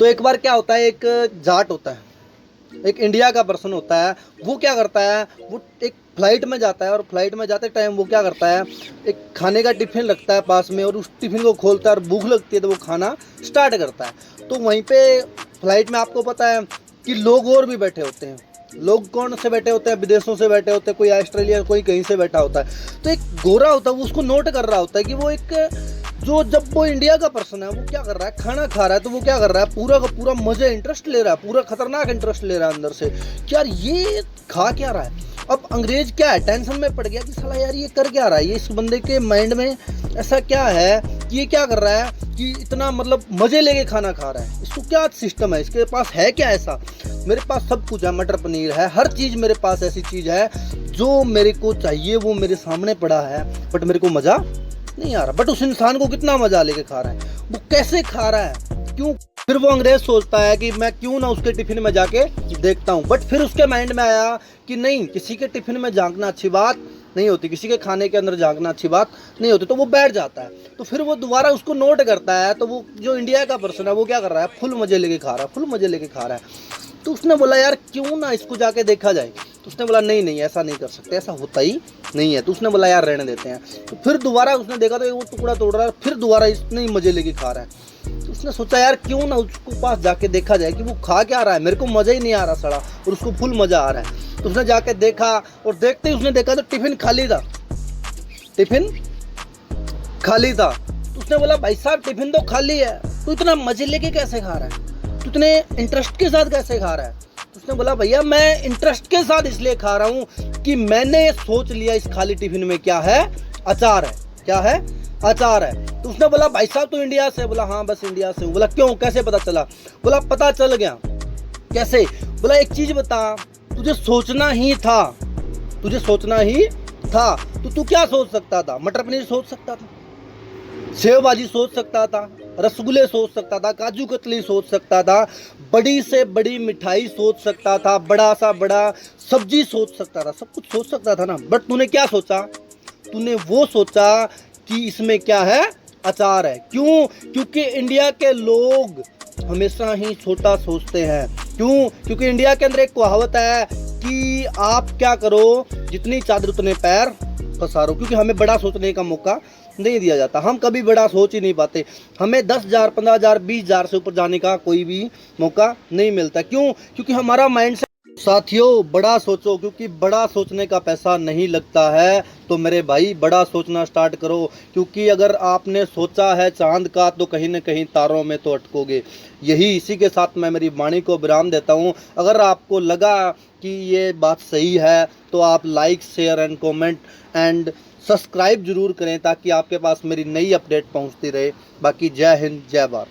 तो एक बार क्या होता है, एक जाट होता है, एक इंडिया का पर्सन होता है। वो क्या करता है, वो एक फ्लाइट में जाता है और फ्लाइट में जाते टाइम वो क्या करता है, एक खाने का टिफिन रखता है पास में और उस टिफिन को खोलता है और भूख लगती है तो वो खाना स्टार्ट करता है। तो वहीं पे फ्लाइट में आपको पता है कि लोग और भी बैठे होते हैं। लोग कौन से बैठे होते हैं, विदेशों से बैठे होते हैं, कोई ऑस्ट्रेलिया कोई कहीं से बैठा होता है। तो एक गोरा होता है, वो उसको नोट कर रहा होता है कि वो एक जो जब वो इंडिया का पर्सन है वो क्या कर रहा है, खाना खा रहा है, तो वो क्या कर रहा है, पूरा का पूरा मजे इंटरेस्ट ले रहा है, पूरा खतरनाक इंटरेस्ट ले रहा है अंदर से कि यार ये खा क्या रहा है। अब अंग्रेज क्या है, टेंशन में पड़ गया कि साला यार ये कर क्या रहा है, ये इस बंदे के माइंड में ऐसा क्या है कि ये क्या कर रहा है कि इतना मतलब मजे लेके खाना खा रहा है, इसको क्या सिस्टम है, इसके पास है क्या ऐसा। मेरे पास सब कुछ है, मटर पनीर है, हर चीज़ मेरे पास ऐसी चीज़ है जो मेरे को चाहिए वो मेरे सामने पड़ा है, बट मेरे को मज़ा नहीं आ रहा। बट उस इंसान को कितना मजा लेके खा रहा है, वो कैसे खा रहा है, क्यों। फिर वो अंग्रेज सोचता है कि मैं क्यों ना उसके टिफिन में जाके देखता हूँ। बट फिर उसके माइंड में आया कि नहीं, किसी के टिफिन में झांकना अच्छी बात नहीं होती, किसी के खाने के अंदर झांकना अच्छी बात नहीं होती। तो वो बैठ जाता है। तो फिर वो दोबारा उसको नोट करता है, तो वो जो इंडिया का पर्सन है वो क्या कर रहा है, फुल मजे लेके खा रहा है, फुल मजे लेके खा रहा है। तो उसने बोला यार क्यों ना इसको जाके देखा जाए। तो उसने बोला नहीं नहीं, ऐसा नहीं कर सकते, ऐसा होता ही नहीं है। तो उसने बोला यार रहने देते हैं। तो फिर दोबारा उसने देखा तो वो टुकड़ा तोड़ रहा है, फिर दोबारा इतने ही मजे लेके खा रहा है। तो उसने सोचा यार क्यों ना उसको पास जाके देखा जाए कि वो खा क्या रहा है, मेरे को मज़ा ही नहीं आ रहा सड़ा और उसको फुल मज़ा आ रहा है। तो उसने जाके देखा और देखते ही उसने देखा तो टिफिन खाली था, टिफिन खाली था। तो उसने बोला भाई साहब टिफिन तो खाली है, तो इतना मजे लेके कैसे खा रहा है, तो इतने इंटरेस्ट के साथ कैसे खा रहा है। तो उसने बोला भैया मैं इंटरेस्ट के साथ इसलिए खा रहा हूँ कि मैंने सोच लिया इस खाली टिफिन में क्या है, अचार है। क्या है, अचार है। तो उसने बोला भाई साहब तो इंडिया से। बोला हाँ बस इंडिया से हूँ। बोला क्यों, कैसे पता चला। बोला पता चल गया। कैसे। बोला एक चीज बता, तुझे सोचना ही था, तुझे सोचना ही था, तो तू क्या सोच सकता था, मटर पनीर सोच सकता था, सेव भाजी सोच सकता था, रसगुल्ले सोच सकता था, काजू कतली सोच सकता था, बड़ी से बड़ी मिठाई सोच सकता था, बड़ा सा बड़ा सब्जी सोच सकता था, सब कुछ सोच सकता था ना। बट तूने क्या सोचा, तूने वो सोचा कि इसमें क्या है, अचार है। क्यों, क्योंकि इंडिया के लोग हमेशा ही छोटा सोचते हैं। क्यों, क्योंकि इंडिया के अंदर एक कहावत है कि आप क्या करो, जितनी चादर उतने पैर पसारो। क्योंकि हमें बड़ा सोचने का मौका नहीं दिया जाता, हम कभी बड़ा सोच ही नहीं पाते। हमें 10,000 15,000 20,000 से ऊपर जाने का कोई भी मौका नहीं मिलता। क्यों, क्योंकि हमारा माइंड से। साथियों बड़ा सोचो, क्योंकि बड़ा सोचने का पैसा नहीं लगता है। तो मेरे भाई बड़ा सोचना स्टार्ट करो, क्योंकि अगर आपने सोचा है चांद का तो कहीं ना कहीं तारों में तो अटकोगे। यही इसी के साथ मैं मेरी वाणी को विराम देता हूँ। अगर आपको लगा कि ये बात सही है तो आप like share and comment and subscribe जरूर करें, ताकि आपके पास मेरी नई अपडेट पहुंचती रहे। बाकी जय हिंद जय भारत।